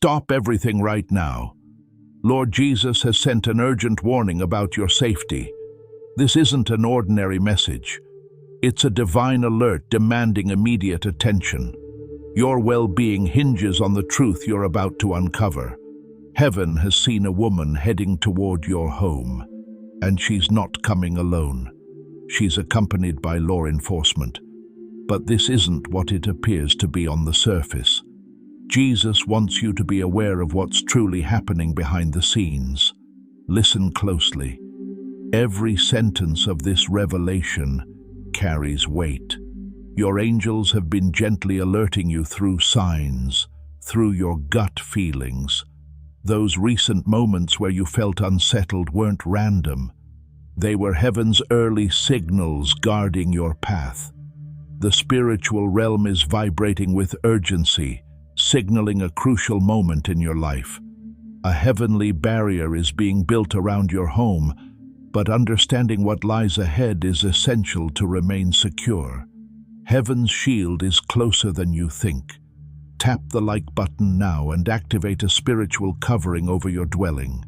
Stop everything right now. Lord Jesus has sent an urgent warning about your safety. This isn't an ordinary message. It's a divine alert demanding immediate attention. Your well-being hinges on the truth you're about to uncover. Heaven has seen a woman heading toward your home, and she's not coming alone. She's accompanied by law enforcement. But this isn't what it appears to be on the surface. Jesus wants you to be aware of what's truly happening behind the scenes. Listen closely. Every sentence of this revelation carries weight. Your angels have been gently alerting you through signs, through your gut feelings. Those recent moments where you felt unsettled weren't random. They were heaven's early signals guarding your path. The spiritual realm is vibrating with urgency, signaling a crucial moment in your life. A heavenly barrier is being built around your home, but understanding what lies ahead is essential to remain secure. Heaven's shield is closer than you think. Tap the like button now and activate a spiritual covering over your dwelling.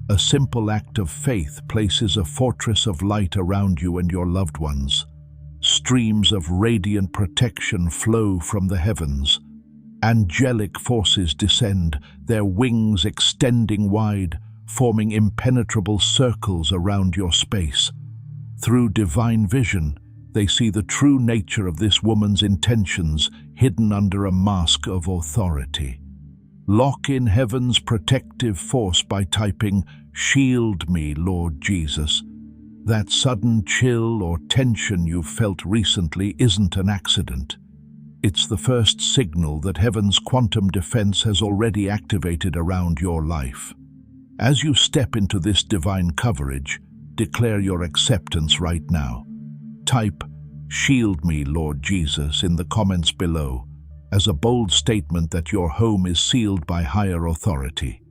A simple act of faith places a fortress of light around you and your loved ones. Streams of radiant protection flow from the heavens. Angelic forces descend, their wings extending wide, forming impenetrable circles around your space. Through divine vision, they see the true nature of this woman's intentions hidden under a mask of authority. Lock in heaven's protective force by typing, "Shield me, Lord Jesus." That sudden chill or tension you've felt recently isn't an accident. It's the first signal that heaven's quantum defense has already activated around your life. As you step into this divine coverage, declare your acceptance right now. Type, "Shield me, Lord Jesus," in the comments below, as a bold statement that your home is sealed by higher authority.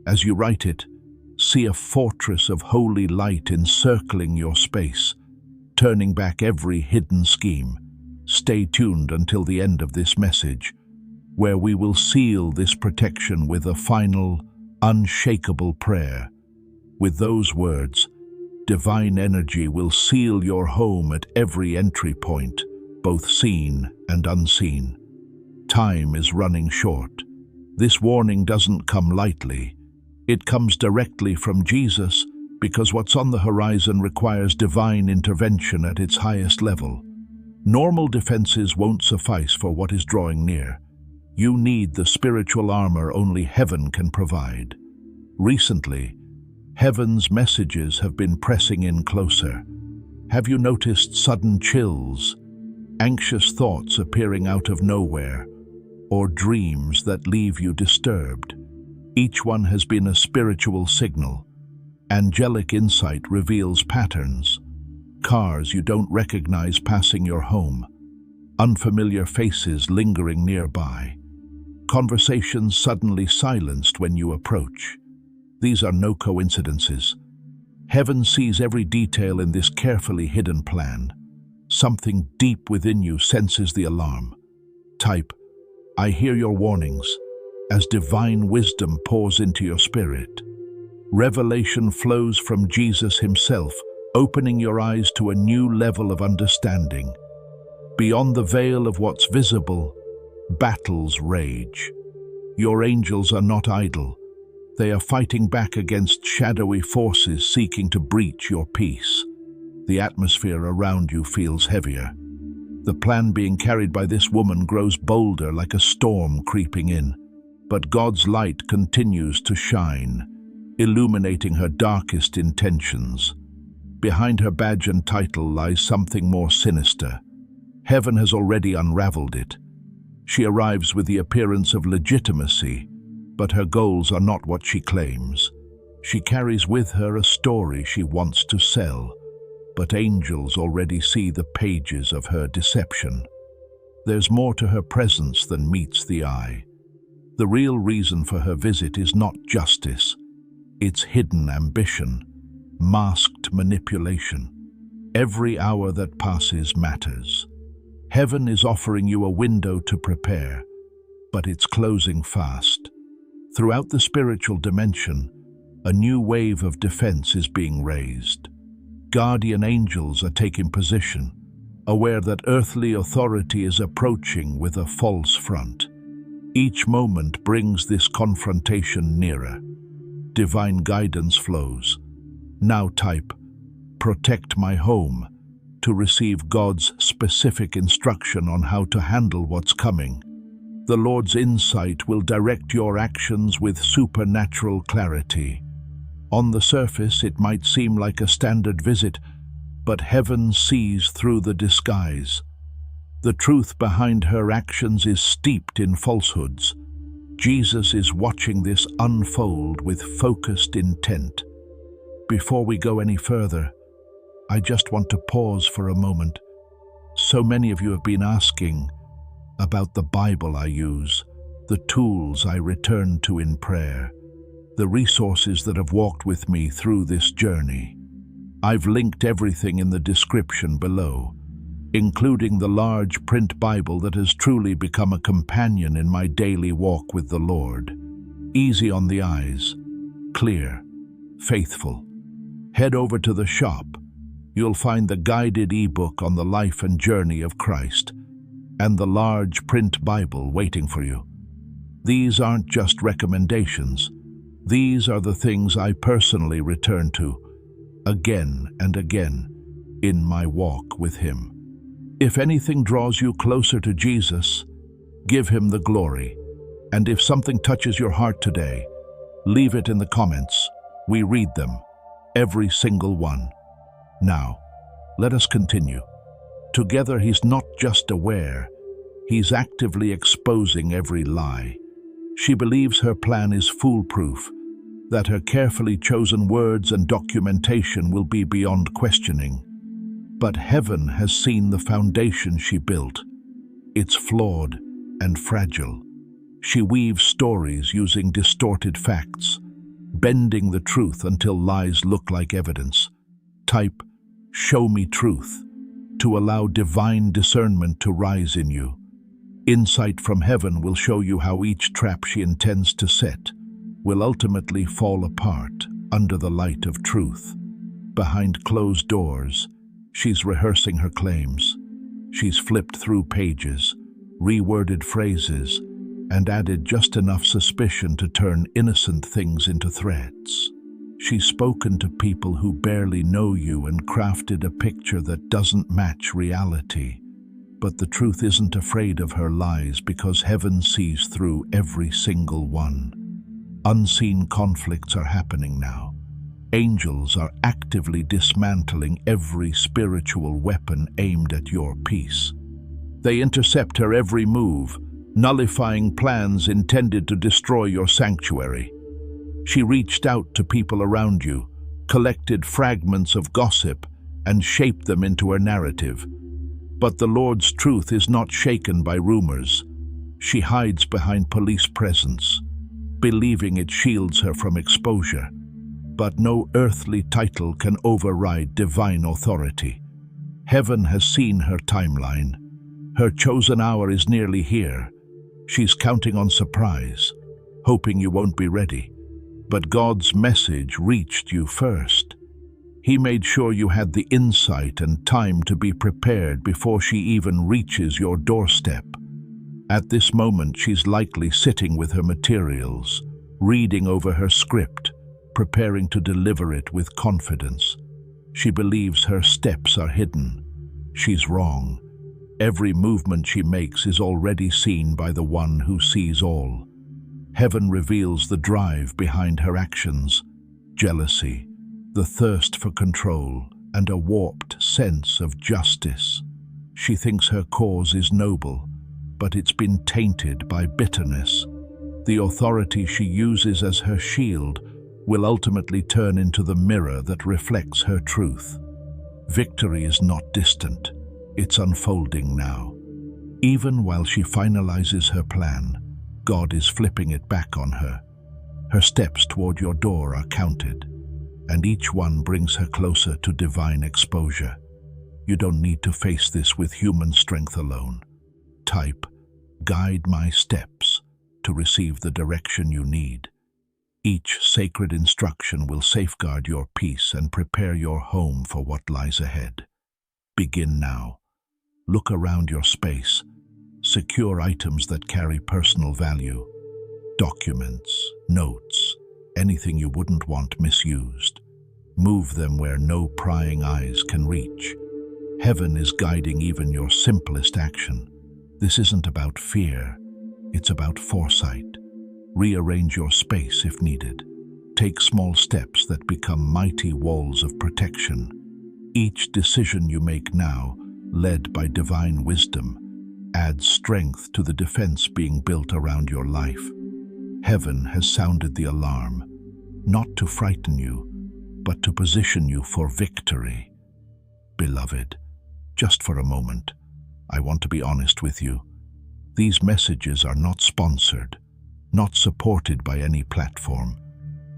As you write it, see a fortress of holy light encircling your space, turning back every hidden scheme. Stay tuned until the end of this message, where we will seal this protection with a final, unshakable prayer. With those words, divine energy will seal your home at every entry point, both seen and unseen. Time is running short. This warning doesn't come lightly. It comes directly from Jesus, because what's on the horizon requires divine intervention at its highest level. Normal defenses won't suffice for what is drawing near. You need the spiritual armor only heaven can provide. Recently, heaven's messages have been pressing in closer. Have you noticed sudden chills, anxious thoughts appearing out of nowhere, or dreams that leave you disturbed? Each one has been a spiritual signal. Angelic insight reveals patterns. Cars you don't recognize passing your home. Unfamiliar faces lingering nearby. Conversations suddenly silenced when you approach. These are no coincidences. Heaven sees every detail in this carefully hidden plan. Something deep within you senses the alarm. Type, "I hear your warnings," as divine wisdom pours into your spirit. Revelation flows from Jesus himself, opening your eyes to a new level of understanding. Beyond the veil of what's visible, battles rage. Your angels are not idle. They are fighting back against shadowy forces seeking to breach your peace. The atmosphere around you feels heavier. The plan being carried by this woman grows bolder, like a storm creeping in. But God's light continues to shine, illuminating her darkest intentions. Behind her badge and title lies something more sinister. Heaven has already unraveled it. She arrives with the appearance of legitimacy, but her goals are not what she claims. She carries with her a story she wants to sell, but angels already see the pages of her deception. There's more to her presence than meets the eye. The real reason for her visit is not justice. It's hidden ambition, masked manipulation. Every hour that passes matters. Heaven is offering you a window to prepare, but it's closing fast. Throughout the spiritual dimension, a new wave of defense is being raised. Guardian angels are taking position, aware that earthly authority is approaching with a false front. Each moment brings this confrontation nearer. Divine guidance flows. Now type, "Protect my home," to receive God's specific instruction on how to handle what's coming. The Lord's insight will direct your actions with supernatural clarity. On the surface, it might seem like a standard visit, but heaven sees through the disguise. The truth behind her actions is steeped in falsehoods. Jesus is watching this unfold with focused intent. Before we go any further, I just want to pause for a moment. So many of you have been asking about the Bible I use, the tools I return to in prayer, the resources that have walked with me through this journey. I've linked everything in the description below, including the large print Bible that has truly become a companion in my daily walk with the Lord. Easy on the eyes, clear, faithful. Head over to the shop. You'll find the guided ebook on the life and journey of Christ, and the large print Bible waiting for you. These aren't just recommendations. These are the things I personally return to, again and again, in my walk with Him. If anything draws you closer to Jesus, give Him the glory. And if something touches your heart today, leave it in the comments. We read them, every single one. Now, let us continue. Together, He's not just aware, He's actively exposing every lie. She believes her plan is foolproof, that her carefully chosen words and documentation will be beyond questioning. But heaven has seen the foundation she built. It's flawed and fragile. She weaves stories using distorted facts, bending the truth until lies look like evidence. Type, "Show me truth," to allow divine discernment to rise in you. Insight from heaven will show you how each trap she intends to set will ultimately fall apart under the light of truth. Behind closed doors, she's rehearsing her claims. She's flipped through pages, reworded phrases, and added just enough suspicion to turn innocent things into threats. She's spoken to people who barely know you and crafted a picture that doesn't match reality. But the truth isn't afraid of her lies because heaven sees through every single one. Unseen conflicts are happening now. Angels are actively dismantling every spiritual weapon aimed at your peace. They intercept her every move, nullifying plans intended to destroy your sanctuary. She reached out to people around you, collected fragments of gossip, and shaped them into her narrative. But the Lord's truth is not shaken by rumors. She hides behind police presence, believing it shields her from exposure. But no earthly title can override divine authority. Heaven has seen her timeline. Her chosen hour is nearly here. She's counting on surprise, hoping you won't be ready. But God's message reached you first. He made sure you had the insight and time to be prepared before she even reaches your doorstep. At this moment, she's likely sitting with her materials, reading over her script, preparing to deliver it with confidence. She believes her steps are hidden. She's wrong. Every movement she makes is already seen by the one who sees all. Heaven reveals the drive behind her actions, jealousy, the thirst for control, and a warped sense of justice. She thinks her cause is noble, but it's been tainted by bitterness. The authority she uses as her shield will ultimately turn into the mirror that reflects her truth. Victory is not distant. It's unfolding now. Even while she finalizes her plan, God is flipping it back on her. Her steps toward your door are counted, and each one brings her closer to divine exposure. You don't need to face this with human strength alone. Type, "Guide my steps," to receive the direction you need. Each sacred instruction will safeguard your peace and prepare your home for what lies ahead. Begin now. Look around your space. Secure items that carry personal value. Documents, notes, anything you wouldn't want misused. Move them where no prying eyes can reach. Heaven is guiding even your simplest action. This isn't about fear, it's about foresight. Rearrange your space if needed. Take small steps that become mighty walls of protection. Each decision you make now, led by divine wisdom, adds strength to the defense being built around your life. Heaven has sounded the alarm, not to frighten you, but to position you for victory. Beloved, just for a moment, I want to be honest with you. These messages are not sponsored, not supported by any platform.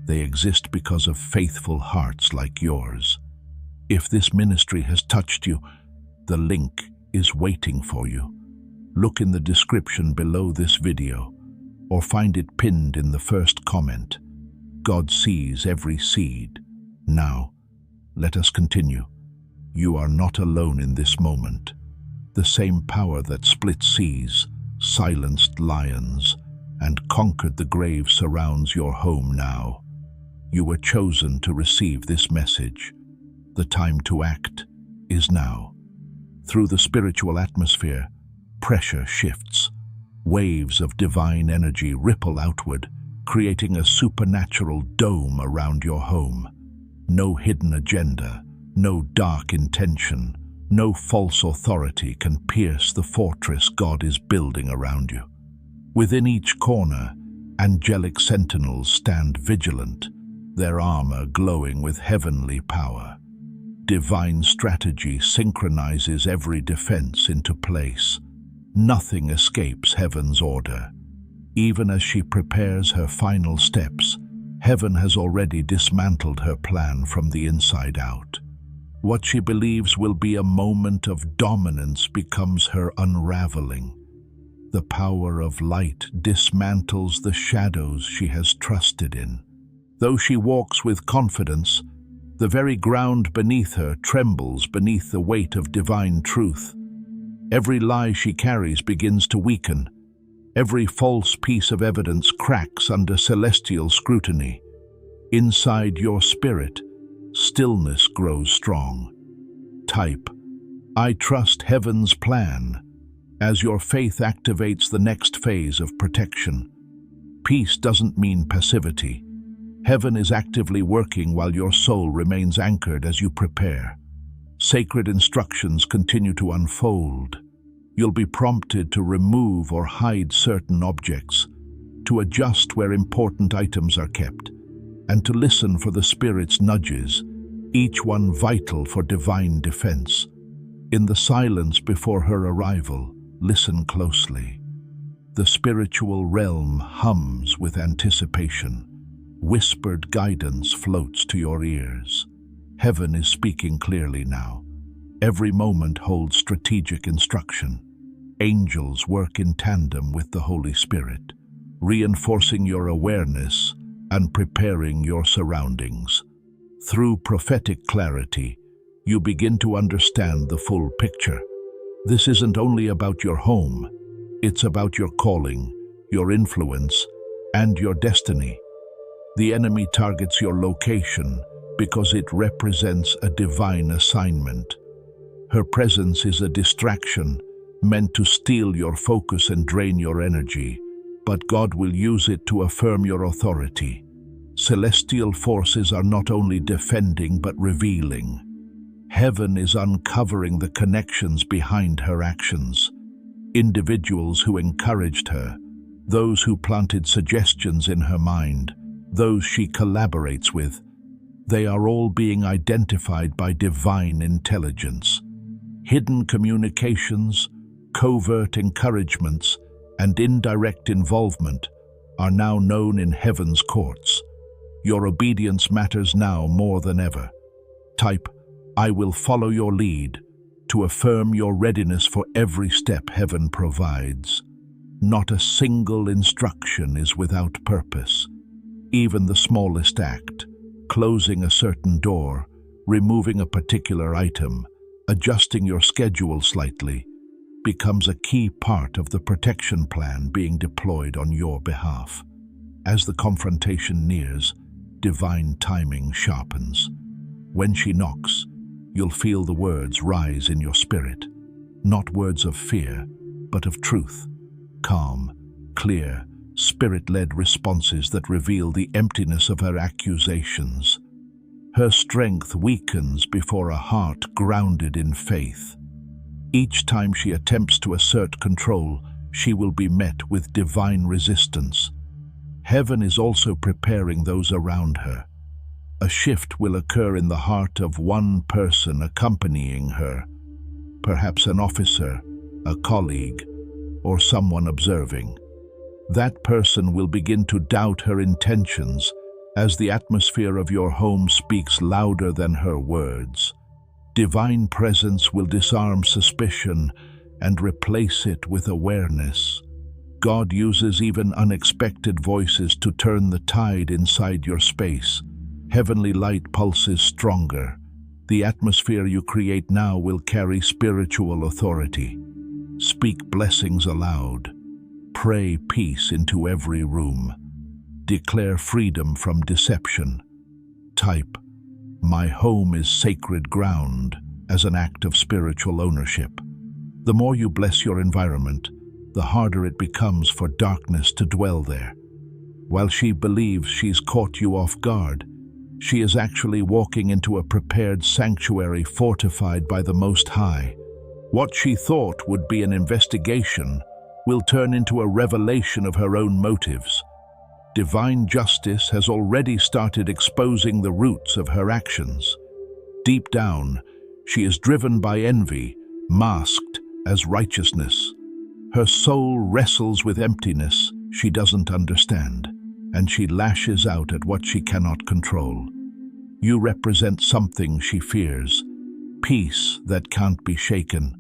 They exist because of faithful hearts like yours. If this ministry has touched you, the link is waiting for you. Look in the description below this video, or find it pinned in the first comment. God sees every seed. Now, let us continue. You are not alone in this moment. The same power that split seas, silenced lions, and conquered the grave surrounds your home now. You were chosen to receive this message. The time to act is now. Through the spiritual atmosphere, pressure shifts. Waves of divine energy ripple outward, creating a supernatural dome around your home. No hidden agenda, no dark intention, no false authority can pierce the fortress God is building around you. Within each corner, angelic sentinels stand vigilant, their armor glowing with heavenly power. Divine strategy synchronizes every defense into place. Nothing escapes heaven's order. Even as she prepares her final steps, heaven has already dismantled her plan from the inside out. What she believes will be a moment of dominance becomes her unraveling. The power of light dismantles the shadows she has trusted in. Though she walks with confidence, the very ground beneath her trembles beneath the weight of divine truth. Every lie she carries begins to weaken. Every false piece of evidence cracks under celestial scrutiny. Inside your spirit, stillness grows strong. Type, I trust heaven's plan, as your faith activates the next phase of protection. Peace doesn't mean passivity. Heaven is actively working while your soul remains anchored as you prepare. Sacred instructions continue to unfold. You'll be prompted to remove or hide certain objects, to adjust where important items are kept, and to listen for the Spirit's nudges, each one vital for divine defense. In the silence before her arrival, listen closely. The spiritual realm hums with anticipation. Whispered guidance floats to your ears. Heaven is speaking clearly now. Every moment holds strategic instruction. Angels work in tandem with the Holy Spirit, reinforcing your awareness and preparing your surroundings. Through prophetic clarity, you begin to understand the full picture. This isn't only about your home, it's about your calling, your influence, and your destiny. The enemy targets your location because it represents a divine assignment. Her presence is a distraction meant to steal your focus and drain your energy, but God will use it to affirm your authority. Celestial forces are not only defending but revealing. Heaven is uncovering the connections behind her actions. Individuals who encouraged her, those who planted suggestions in her mind, those she collaborates with, they are all being identified by divine intelligence. Hidden communications, covert encouragements, and indirect involvement are now known in heaven's courts. Your obedience matters now more than ever. Type, I will follow your lead, to affirm your readiness for every step heaven provides. Not a single instruction is without purpose. Even the smallest act, closing a certain door, removing a particular item, adjusting your schedule slightly, becomes a key part of the protection plan being deployed on your behalf. As the confrontation nears, divine timing sharpens. When she knocks, you'll feel the words rise in your spirit, not words of fear, but of truth. Calm, clear, spirit-led responses that reveal the emptiness of her accusations. Her strength weakens before a heart grounded in faith. Each time she attempts to assert control, she will be met with divine resistance. Heaven is also preparing those around her. A shift will occur in the heart of one person accompanying her, perhaps an officer, a colleague, or someone observing. That person will begin to doubt her intentions as the atmosphere of your home speaks louder than her words. Divine presence will disarm suspicion and replace it with awareness. God uses even unexpected voices to turn the tide inside your space. Heavenly light pulses stronger. The atmosphere you create now will carry spiritual authority. Speak blessings aloud. Pray peace into every room. Declare freedom from deception. Type, "My home is sacred ground," as an act of spiritual ownership. The more you bless your environment, the harder it becomes for darkness to dwell there. While she believes she's caught you off guard, she is actually walking into a prepared sanctuary fortified by the Most High. What she thought would be an investigation will turn into a revelation of her own motives. Divine justice has already started exposing the roots of her actions. Deep down, she is driven by envy, masked as righteousness. Her soul wrestles with emptiness she doesn't understand, and she lashes out at what she cannot control. You represent something she fears, peace that can't be shaken,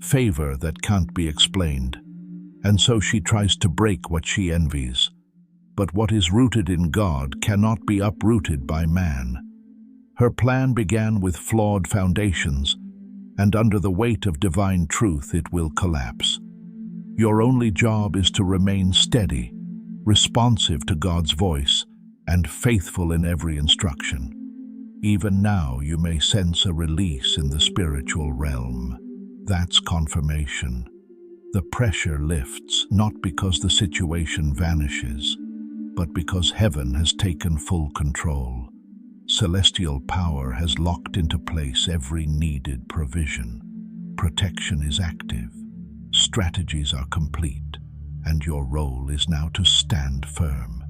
favor that can't be explained. And so she tries to break what she envies. But what is rooted in God cannot be uprooted by man. Her plan began with flawed foundations, and under the weight of divine truth it will collapse. Your only job is to remain steady, responsive to God's voice, and faithful in every instruction. Even now you may sense a release in the spiritual realm. That's confirmation. The pressure lifts, not because the situation vanishes, but because heaven has taken full control. Celestial power has locked into place every needed provision. Protection is active, strategies are complete, and your role is now to stand firm.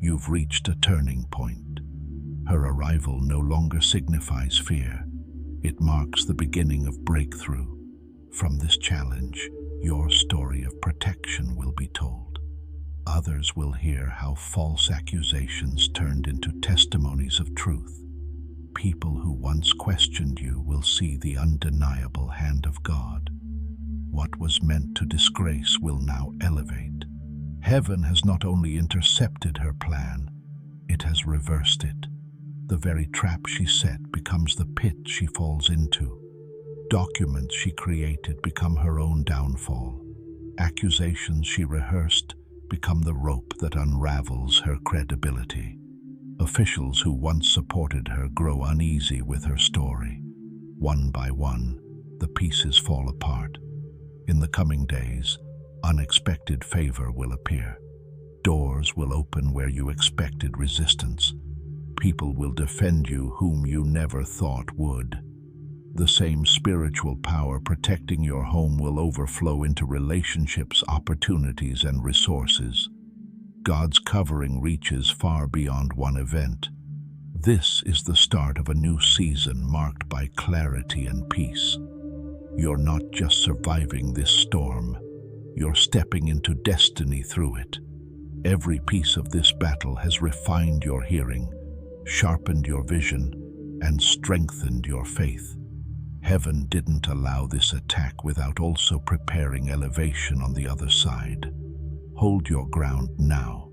You've reached a turning point. Her arrival no longer signifies fear. It marks the beginning of breakthrough. From this challenge, your story of protection will be told. Others will hear how false accusations turned into testimonies of truth. People who once questioned you will see the undeniable hand of God. What was meant to disgrace will now elevate. Heaven has not only intercepted her plan, it has reversed it. The very trap she set becomes the pit she falls into. Documents she created become her own downfall. Accusations she rehearsed become the rope that unravels her credibility. Officials who once supported her grow uneasy with her story. One by one, the pieces fall apart. In the coming days, unexpected favor will appear. Doors will open where you expected resistance. People will defend you whom you never thought would. The same spiritual power protecting your home will overflow into relationships, opportunities, and resources. God's covering reaches far beyond one event. This is the start of a new season marked by clarity and peace. You're not just surviving this storm, you're stepping into destiny through it. Every piece of this battle has refined your hearing, sharpened your vision, and strengthened your faith. Heaven didn't allow this attack without also preparing elevation on the other side. Hold your ground now.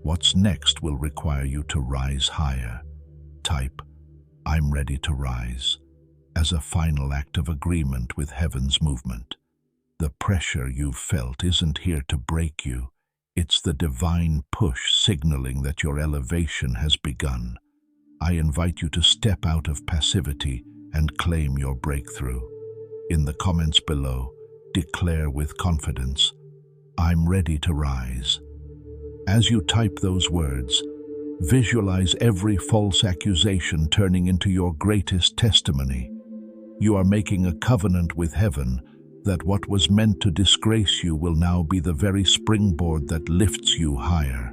What's next will require you to rise higher. Type, "I'm ready to rise," as a final act of agreement with heaven's movement. The pressure you've felt isn't here to break you. It's the divine push signaling that your elevation has begun. I invite you to step out of passivity and claim your breakthrough. In the comments below, declare with confidence, "I'm ready to rise." As you type those words, visualize every false accusation turning into your greatest testimony. You are making a covenant with heaven that what was meant to disgrace you will now be the very springboard that lifts you higher.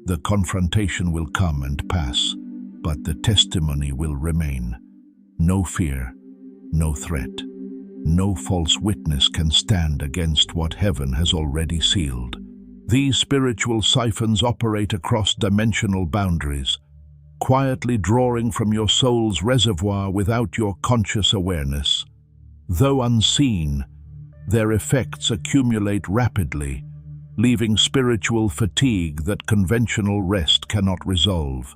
The confrontation will come and pass, but the testimony will remain. No fear, no threat, no false witness can stand against what heaven has already sealed. These spiritual siphons operate across dimensional boundaries, quietly drawing from your soul's reservoir without your conscious awareness. Though unseen, their effects accumulate rapidly, leaving spiritual fatigue that conventional rest cannot resolve.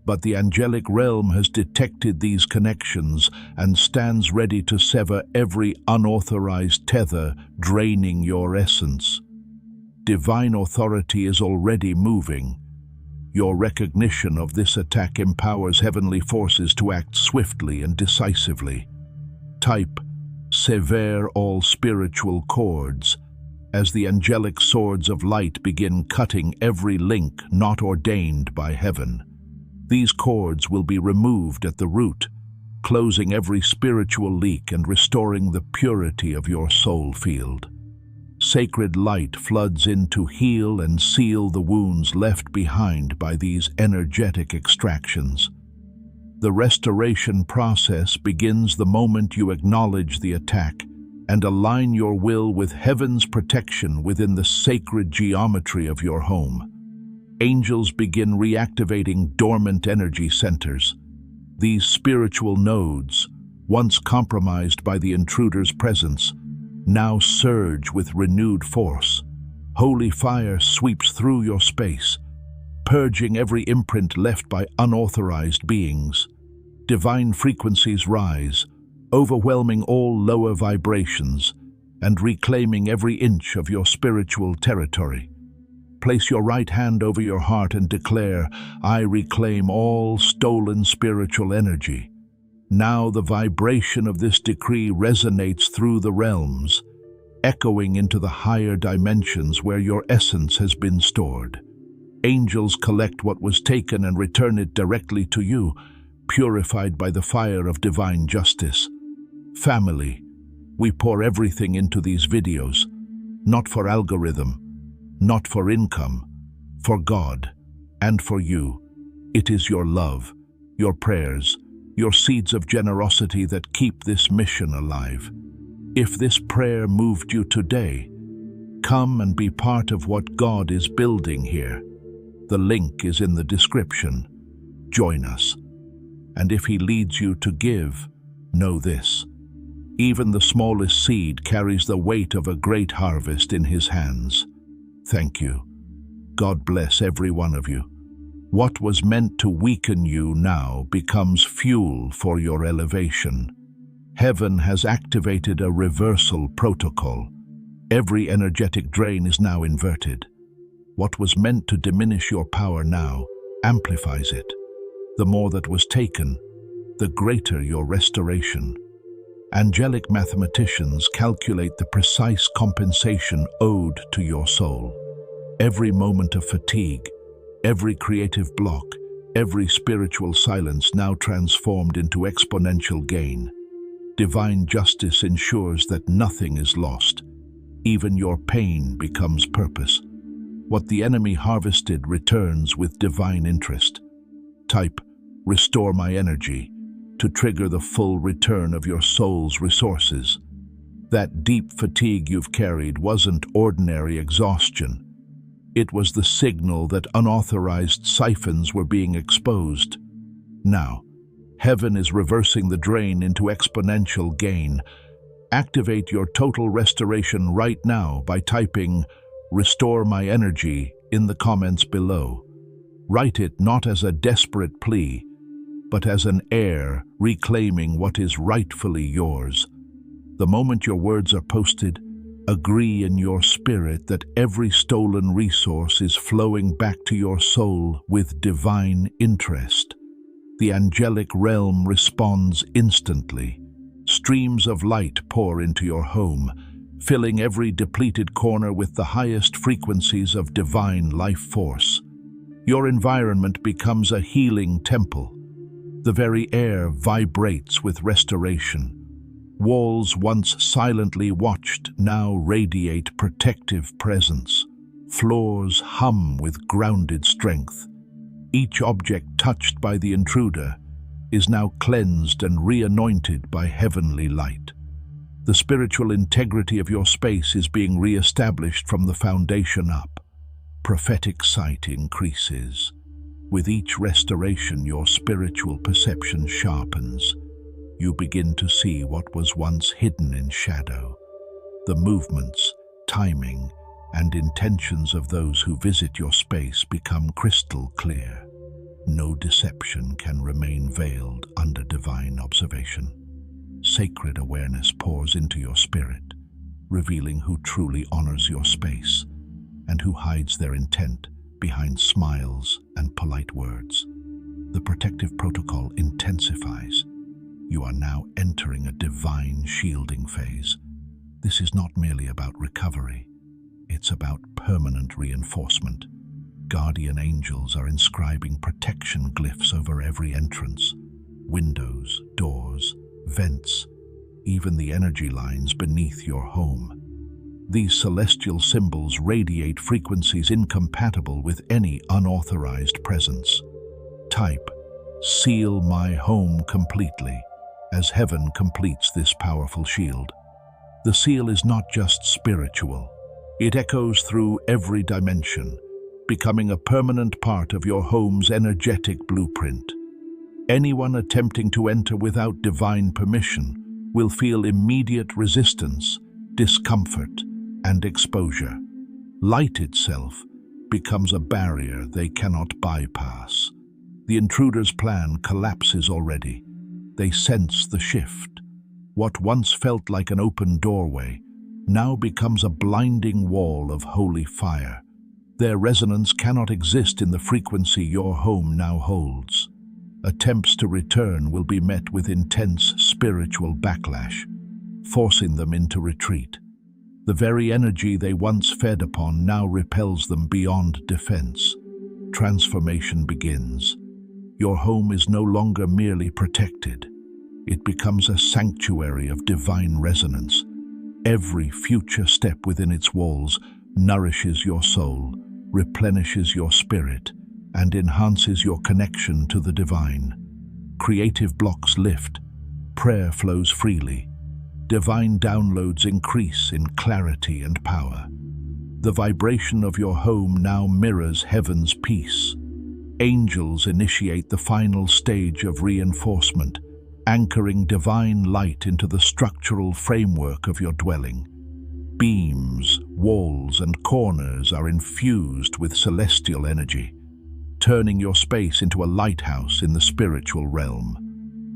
But the angelic realm has detected these connections and stands ready to sever every unauthorized tether draining your essence. Divine authority is already moving. Your recognition of this attack empowers heavenly forces to act swiftly and decisively. Type, "Sever all spiritual cords," as the angelic swords of light begin cutting every link not ordained by heaven. These cords will be removed at the root, closing every spiritual leak and restoring the purity of your soul field. Sacred light floods in to heal and seal the wounds left behind by these energetic extractions. The restoration process begins the moment you acknowledge the attack and align your will with heaven's protection within the sacred geometry of your home. Angels begin reactivating dormant energy centers. These spiritual nodes, once compromised by the intruder's presence, now surge with renewed force. Holy fire sweeps through your space, purging every imprint left by unauthorized beings. Divine frequencies rise, overwhelming all lower vibrations and reclaiming every inch of your spiritual territory. Place your right hand over your heart and declare, "I reclaim all stolen spiritual energy." Now the vibration of this decree resonates through the realms, echoing into the higher dimensions where your essence has been stored. Angels collect what was taken and return it directly to you, purified by the fire of divine justice. Family, we pour everything into these videos, not for algorithm, not for income, for God and for you. It is your love, your prayers, your seeds of generosity that keep this mission alive. If this prayer moved you today, come and be part of what God is building here. The link is in the description. Join us. And if He leads you to give, know this: even the smallest seed carries the weight of a great harvest in His hands. Thank you. God bless every one of you. What was meant to weaken you now becomes fuel for your elevation. Heaven has activated a reversal protocol. Every energetic drain is now inverted. What was meant to diminish your power now amplifies it. The more that was taken, the greater your restoration. Angelic mathematicians calculate the precise compensation owed to your soul. Every moment of fatigue, every creative block, every spiritual silence now transformed into exponential gain. Divine justice ensures that nothing is lost. Even your pain becomes purpose. What the enemy harvested returns with divine interest. Type, "Restore my energy," to trigger the full return of your soul's resources. That deep fatigue you've carried wasn't ordinary exhaustion. It was the signal that unauthorized siphons were being exposed. Now, heaven is reversing the drain into exponential gain. Activate your total restoration right now by typing, Restore my energy in the comments below. Write it not as a desperate plea, but as an heir reclaiming what is rightfully yours. The moment your words are posted, agree in your spirit that every stolen resource is flowing back to your soul with divine interest. The angelic realm responds instantly. Streams of light pour into your home, filling every depleted corner with the highest frequencies of divine life force. Your environment becomes a healing temple. The very air vibrates with restoration. Walls once silently watched now radiate protective presence. Floors hum with grounded strength. Each object touched by the intruder is now cleansed and re-anointed by heavenly light. The spiritual integrity of your space is being re-established from the foundation up. Prophetic sight increases. With each restoration, your spiritual perception sharpens. You begin to see what was once hidden in shadow. The movements, timing, and intentions of those who visit your space become crystal clear. No deception can remain veiled under divine observation. Sacred awareness pours into your spirit, revealing who truly honors your space and who hides their intent behind smiles and polite words. The protective protocol intensifies. You are now entering a divine shielding phase. This is not merely about recovery. It's about permanent reinforcement. Guardian angels are inscribing protection glyphs over every entrance. Windows, doors, vents, even the energy lines beneath your home. These celestial symbols radiate frequencies incompatible with any unauthorized presence. Type, "Seal my home completely," as heaven completes this powerful shield. The seal is not just spiritual. It echoes through every dimension, becoming a permanent part of your home's energetic blueprint. Anyone attempting to enter without divine permission will feel immediate resistance, discomfort, and exposure. Light itself becomes a barrier they cannot bypass. The intruder's plan collapses already. They sense the shift. What once felt like an open doorway now becomes a blinding wall of holy fire. Their resonance cannot exist in the frequency your home now holds. Attempts to return will be met with intense spiritual backlash, forcing them into retreat. The very energy they once fed upon now repels them beyond defense. Transformation begins. Your home is no longer merely protected. It becomes a sanctuary of divine resonance. Every future step within its walls nourishes your soul, replenishes your spirit, and enhances your connection to the divine. Creative blocks lift, prayer flows freely, divine downloads increase in clarity and power. The vibration of your home now mirrors heaven's peace. Angels initiate the final stage of reinforcement, anchoring divine light into the structural framework of your dwelling. Beams, walls, and corners are infused with celestial energy, turning your space into a lighthouse in the spiritual realm.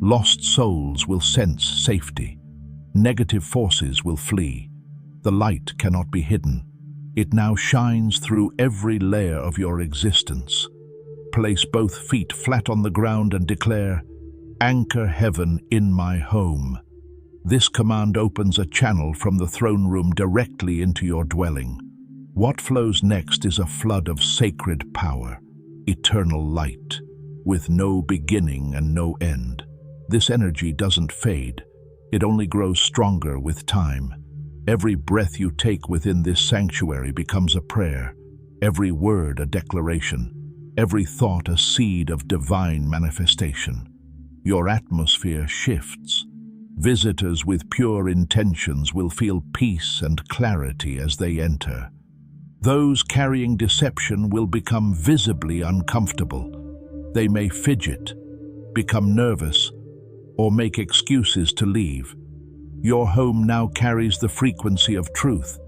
Lost souls will sense safety. Negative forces will flee. The light cannot be hidden. It now shines through every layer of your existence. Place both feet flat on the ground and declare, "Anchor heaven in my home." This command opens a channel from the throne room directly into your dwelling. What flows next is a flood of sacred power, eternal light, with no beginning and no end. This energy doesn't fade. It only grows stronger with time. Every breath you take within this sanctuary becomes a prayer, every word a declaration, every thought a seed of divine manifestation. Your atmosphere shifts. Visitors with pure intentions will feel peace and clarity as they enter. Those carrying deception will become visibly uncomfortable. They may fidget, become nervous, or make excuses to leave. Your home now carries the frequency of truth.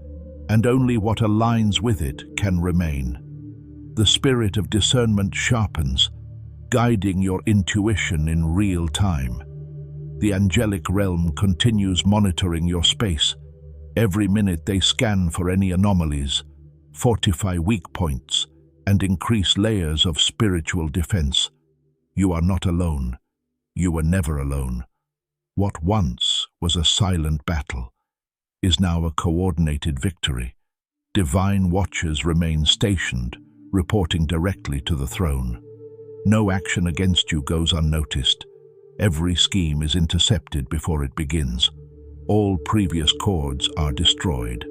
and only what aligns with it can remain. The spirit of discernment sharpens, guiding your intuition in real time. The angelic realm continues monitoring your space. Every minute they scan for any anomalies, fortify weak points, and increase layers of spiritual defense. You are not alone. You were never alone. What once was a silent battle is now a coordinated victory. Divine watchers remain stationed, reporting directly to the throne. No action against you goes unnoticed. Every scheme is intercepted before it begins. All previous cords are destroyed.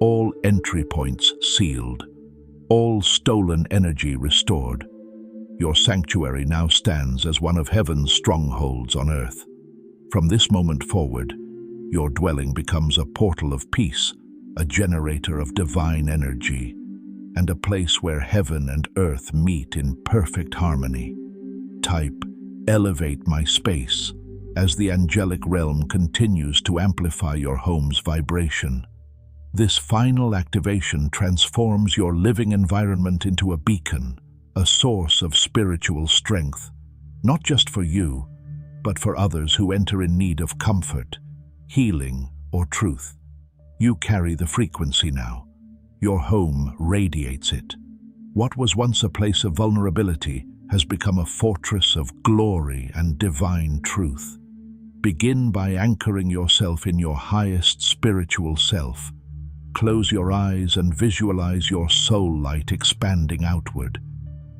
All entry points sealed. All stolen energy restored. Your sanctuary now stands as one of heaven's strongholds on earth. From this moment forward, your dwelling becomes a portal of peace, a generator of divine energy, and a place where heaven and earth meet in perfect harmony. Type "Elevate my space" as the angelic realm continues to amplify your home's vibration. This final activation transforms your living environment into a beacon, a source of spiritual strength, not just for you, but for others who enter in need of comfort, healing, or truth. You carry the frequency now. Your home radiates it. What was once a place of vulnerability has become a fortress of glory and divine truth. Begin by anchoring yourself in your highest spiritual self. Close your eyes and visualize your soul light expanding outward,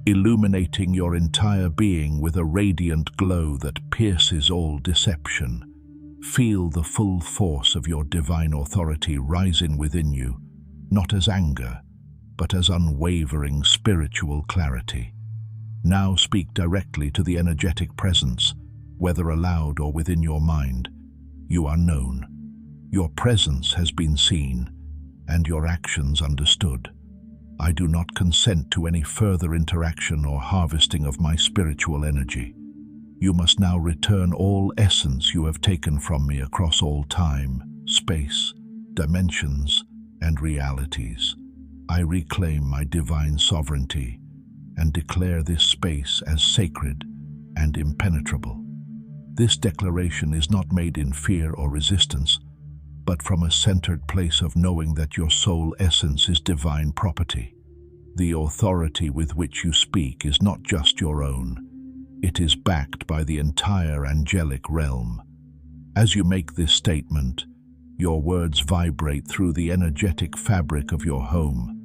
illuminating your entire being with a radiant glow that pierces all deception. Feel the full force of your divine authority rising within you, not as anger, but as unwavering spiritual clarity. Now speak directly to the energetic presence, whether aloud or within your mind. You are known. Your presence has been seen, and your actions understood. I do not consent to any further interaction or harvesting of my spiritual energy. You must now return all essence you have taken from me across all time, space, dimensions, and realities. I reclaim my divine sovereignty and declare this space as sacred and impenetrable. This declaration is not made in fear or resistance, but from a centered place of knowing that your soul essence is divine property. The authority with which you speak is not just your own. It is backed by the entire angelic realm. As you make this statement, your words vibrate through the energetic fabric of your home,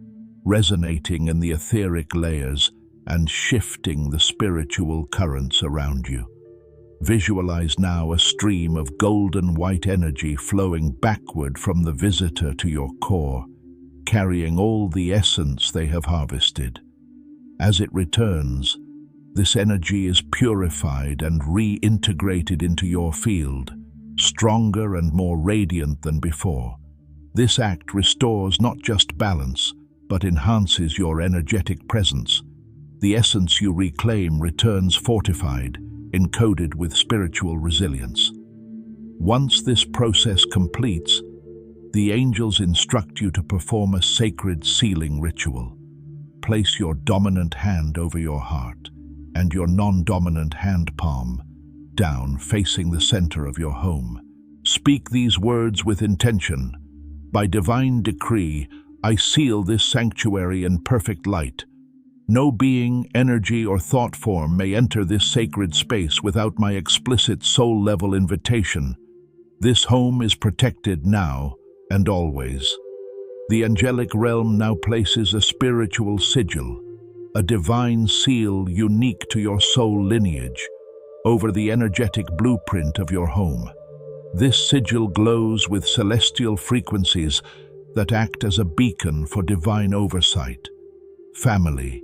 resonating in the etheric layers and shifting the spiritual currents around you. Visualize now a stream of golden white energy flowing backward from the visitor to your core, carrying all the essence they have harvested. As it returns, this energy is purified and reintegrated into your field, stronger and more radiant than before. This act restores not just balance, but enhances your energetic presence. The essence you reclaim returns fortified, encoded with spiritual resilience. Once this process completes, the angels instruct you to perform a sacred sealing ritual. Place your dominant hand over your heart and your non-dominant hand palm down, facing the center of your home. Speak these words with intention. By divine decree, I seal this sanctuary in perfect light. No being, energy, or thought form may enter this sacred space without my explicit soul-level invitation. This home is protected now and always. The angelic realm now places a spiritual sigil, a divine seal unique to your soul lineage, over the energetic blueprint of your home. This sigil glows with celestial frequencies that act as a beacon for divine oversight. Family,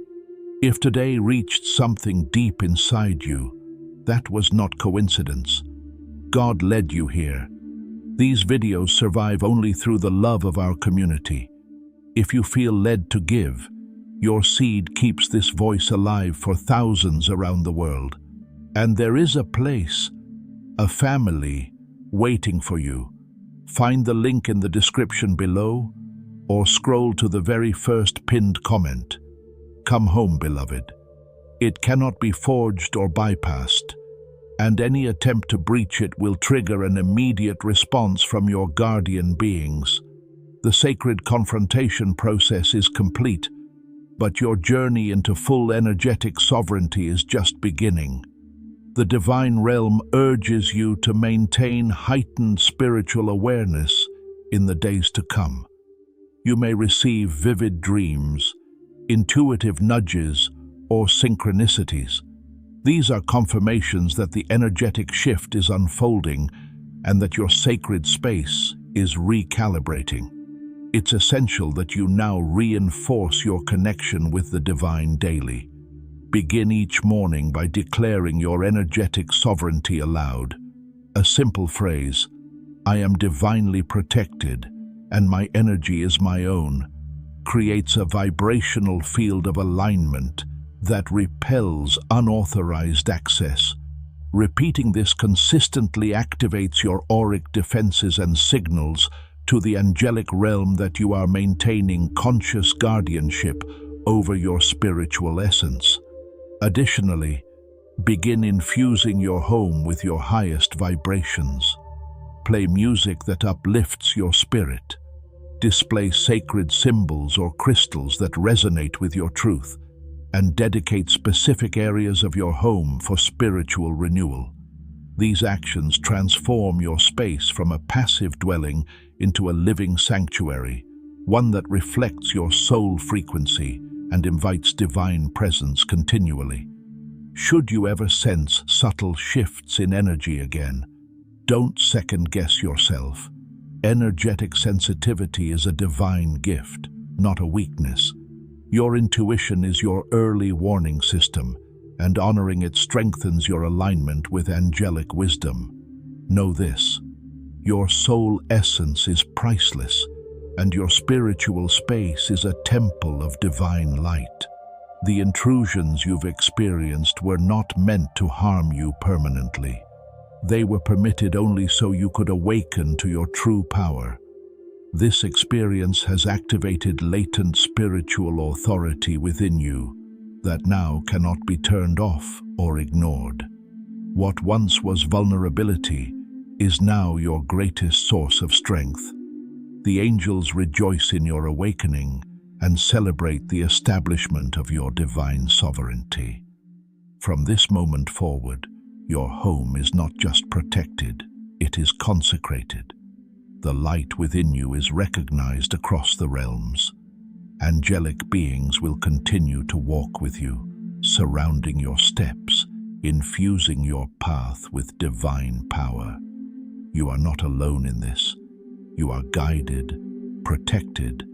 if today reached something deep inside you, that was not coincidence. God led you here. These videos survive only through the love of our community. If you feel led to give, your seed keeps this voice alive for thousands around the world. And there is a place, a family, waiting for you. Find the link in the description below, or scroll to the very first pinned comment. Come home, beloved. It cannot be forged or bypassed, and any attempt to breach it will trigger an immediate response from your guardian beings. The sacred confrontation process is complete, but your journey into full energetic sovereignty is just beginning. The divine realm urges you to maintain heightened spiritual awareness in the days to come. You may receive vivid dreams, intuitive nudges, or synchronicities. These are confirmations that the energetic shift is unfolding and that your sacred space is recalibrating. It's essential that you now reinforce your connection with the divine daily. Begin each morning by declaring your energetic sovereignty aloud. A simple phrase, "I am divinely protected and my energy is my own," creates a vibrational field of alignment that repels unauthorized access. Repeating this consistently activates your auric defenses and signals to the angelic realm that you are maintaining conscious guardianship over your spiritual essence. Additionally, begin infusing your home with your highest vibrations. Play music that uplifts your spirit. Display sacred symbols or crystals that resonate with your truth, and dedicate specific areas of your home for spiritual renewal. These actions transform your space from a passive dwelling into a living sanctuary, one that reflects your soul frequency and invites divine presence continually. Should you ever sense subtle shifts in energy again, don't second-guess yourself. Energetic sensitivity is a divine gift, not a weakness. Your intuition is your early warning system, and honoring it strengthens your alignment with angelic wisdom. Know this: your soul essence is priceless, and your spiritual space is a temple of divine light. The intrusions you've experienced were not meant to harm you permanently. They were permitted only so you could awaken to your true power. This experience has activated latent spiritual authority within you that now cannot be turned off or ignored. What once was vulnerability is now your greatest source of strength. The angels rejoice in your awakening and celebrate the establishment of your divine sovereignty. From this moment forward, your home is not just protected, it is consecrated. The light within you is recognized across the realms. Angelic beings will continue to walk with you, surrounding your steps, infusing your path with divine power. You are not alone in this. You are guided, protected,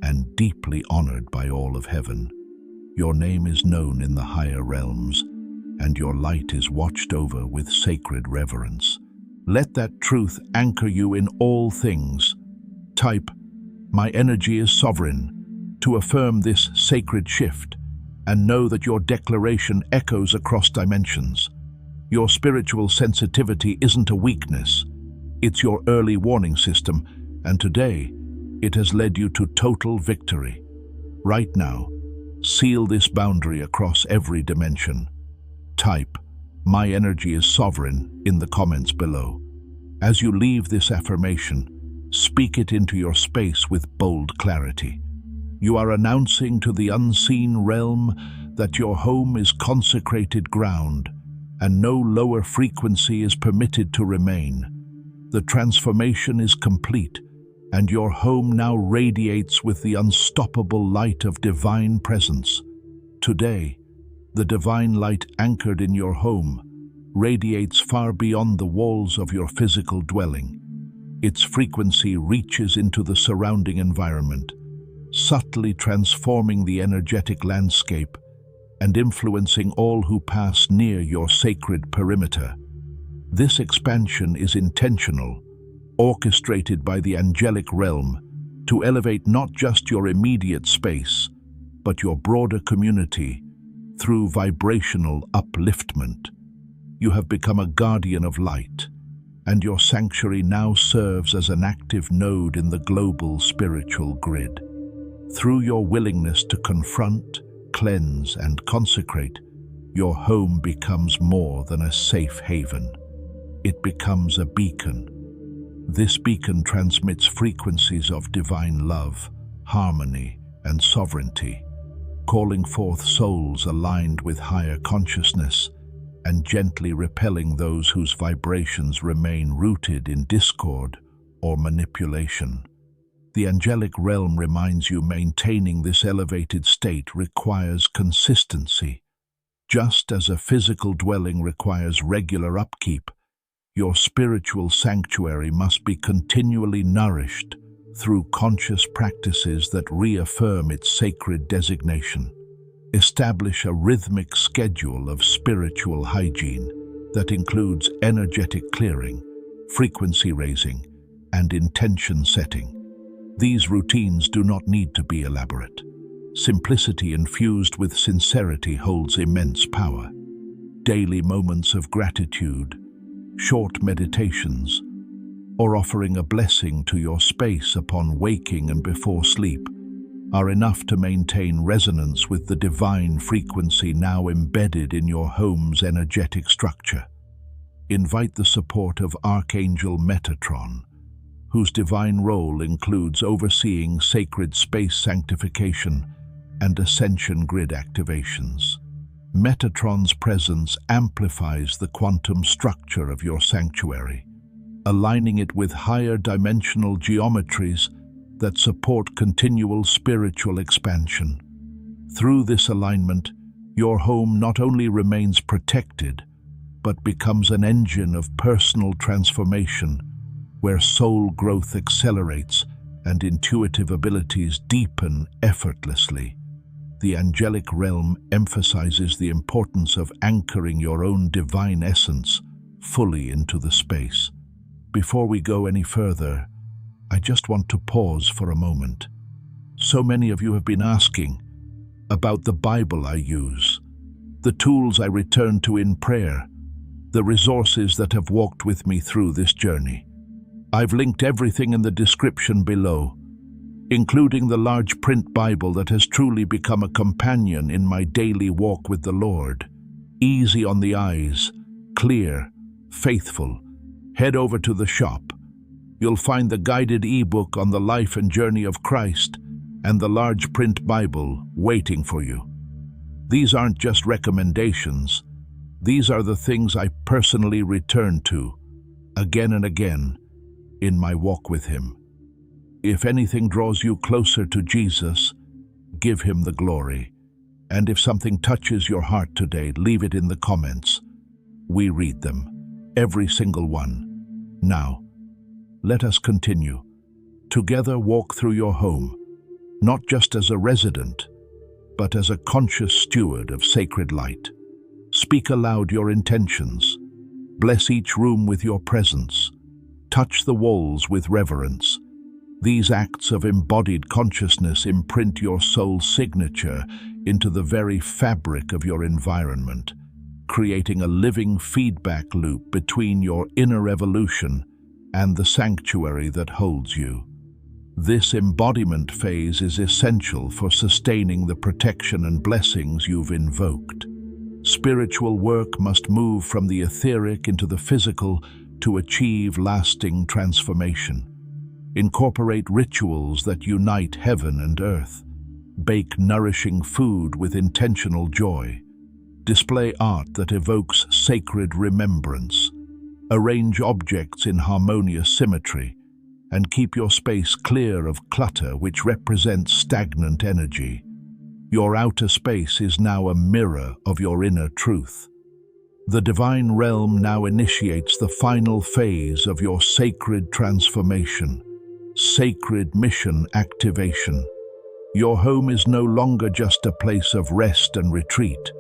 and deeply honored by all of heaven. Your name is known in the higher realms, and your light is watched over with sacred reverence. Let that truth anchor you in all things. Type, "My energy is sovereign," to affirm this sacred shift, and know that your declaration echoes across dimensions. Your spiritual sensitivity isn't a weakness, it's your early warning system, and today it has led you to total victory. Right now, seal this boundary across every dimension. Type, "My energy is sovereign," in the comments below. As you leave this affirmation, speak it into your space with bold clarity. You are announcing to the unseen realm that your home is consecrated ground, and no lower frequency is permitted to remain. The transformation is complete, and your home now radiates with the unstoppable light of divine presence. Today, the divine light anchored in your home radiates far beyond the walls of your physical dwelling. Its frequency reaches into the surrounding environment, subtly transforming the energetic landscape and influencing all who pass near your sacred perimeter. This expansion is intentional, orchestrated by the angelic realm to elevate not just your immediate space, but your broader community through vibrational upliftment. You have become a guardian of light, and your sanctuary now serves as an active node in the global spiritual grid. Through your willingness to confront, cleanse, and consecrate, your home becomes more than a safe haven. It becomes a beacon. This beacon transmits frequencies of divine love, harmony, and sovereignty, calling forth souls aligned with higher consciousness and gently repelling those whose vibrations remain rooted in discord or manipulation. The angelic realm reminds you maintaining this elevated state requires consistency. Just as a physical dwelling requires regular upkeep, your spiritual sanctuary must be continually nourished through conscious practices that reaffirm its sacred designation. Establish a rhythmic schedule of spiritual hygiene that includes energetic clearing, frequency raising, and intention setting. These routines do not need to be elaborate. Simplicity infused with sincerity holds immense power. Daily moments of gratitude, short meditations, or offering a blessing to your space upon waking and before sleep are enough to maintain resonance with the divine frequency now embedded in your home's energetic structure. Invite the support of Archangel Metatron, whose divine role includes overseeing sacred space sanctification and ascension grid activations. Metatron's presence amplifies the quantum structure of your sanctuary, aligning it with higher dimensional geometries that support continual spiritual expansion. Through this alignment, your home not only remains protected, but becomes an engine of personal transformation where soul growth accelerates and intuitive abilities deepen effortlessly. The angelic realm emphasizes the importance of anchoring your own divine essence fully into the space. Before we go any further, I just want to pause for a moment. So many of you have been asking about the Bible I use, the tools I return to in prayer, the resources that have walked with me through this journey. I've linked everything in the description below, including the large print Bible that has truly become a companion in my daily walk with the Lord. Easy on the eyes, clear, faithful. Head over to the shop. You'll find the guided ebook on the life and journey of Christ and the large print Bible waiting for you. These aren't just recommendations. These are the things I personally return to, again and again, in my walk with Him. If anything draws you closer to Jesus, give Him the glory. And if something touches your heart today, leave it in the comments. We read them, every single one. Now, let us continue. Together walk through your home, not just as a resident, but as a conscious steward of sacred light. Speak aloud your intentions. Bless each room with your presence. Touch the walls with reverence. These acts of embodied consciousness imprint your soul's signature into the very fabric of your environment, creating a living feedback loop between your inner evolution and the sanctuary that holds you. This embodiment phase is essential for sustaining the protection and blessings you've invoked. Spiritual work must move from the etheric into the physical to achieve lasting transformation. Incorporate rituals that unite heaven and earth. Bake nourishing food with intentional joy. Display art that evokes sacred remembrance. Arrange objects in harmonious symmetry, and keep your space clear of clutter which represents stagnant energy. Your outer space is now a mirror of your inner truth. The divine realm now initiates the final phase of your sacred transformation, sacred mission activation. Your home is no longer just a place of rest and retreat.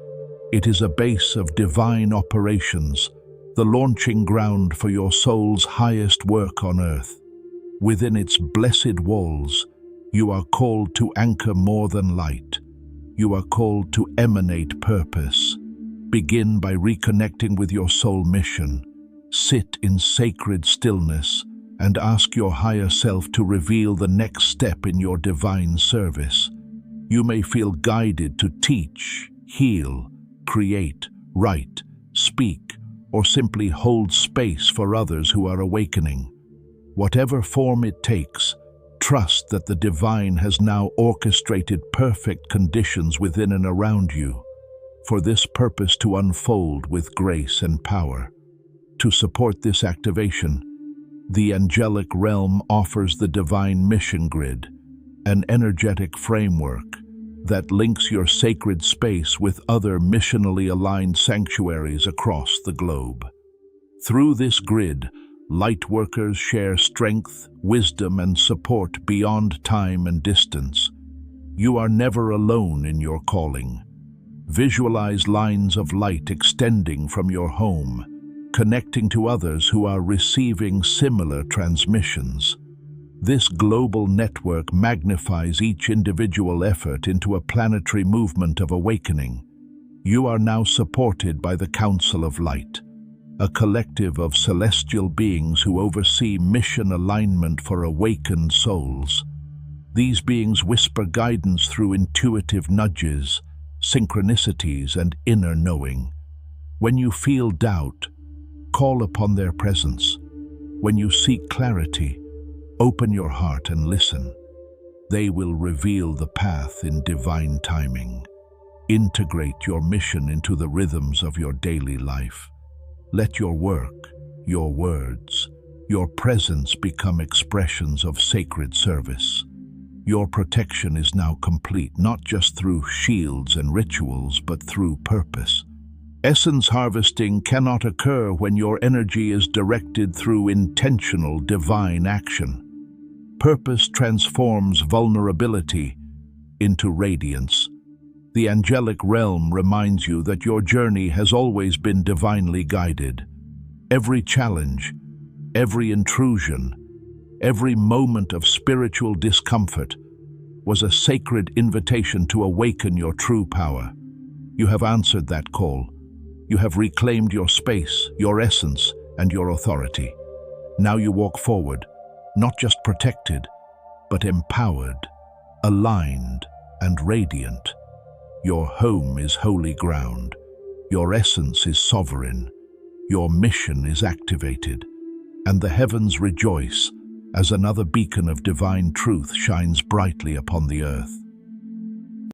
It is a base of divine operations, the launching ground for your soul's highest work on earth. Within its blessed walls, you are called to anchor more than light. You are called to emanate purpose. Begin by reconnecting with your soul mission, Sit in sacred stillness and ask your higher self to reveal the next step in your divine service. You may feel guided to teach, heal, create, write, speak, or simply hold space for others who are awakening. Whatever form it takes, trust that the divine has now orchestrated perfect conditions within and around you for this purpose to unfold with grace and power. To support this activation, the angelic realm offers the Divine Mission Grid, an energetic framework that links your sacred space with other missionally aligned sanctuaries across the globe. Through this grid, lightworkers share strength, wisdom, and support beyond time and distance. You are never alone in your calling. Visualize lines of light extending from your home, connecting to others who are receiving similar transmissions. This global network magnifies each individual effort into a planetary movement of awakening. You are now supported by the Council of Light, a collective of celestial beings who oversee mission alignment for awakened souls. These beings whisper guidance through intuitive nudges, synchronicities, and inner knowing. When you feel doubt, call upon their presence. When you seek clarity, open your heart and listen. They will reveal the path in divine timing. Integrate your mission into the rhythms of your daily life. Let your work, your words, your presence become expressions of sacred service. Your protection is now complete, not just through shields and rituals, but through purpose. Essence harvesting cannot occur when your energy is directed through intentional divine action. Purpose transforms vulnerability into radiance. The angelic realm reminds you that your journey has always been divinely guided. Every challenge, every intrusion, every moment of spiritual discomfort was a sacred invitation to awaken your true power. You have answered that call. You have reclaimed your space, your essence, and your authority. Now you walk forward, not just protected, but empowered, aligned, and radiant. Your home is holy ground. Your essence is sovereign. Your mission is activated. And the heavens rejoice as another beacon of divine truth shines brightly upon the earth.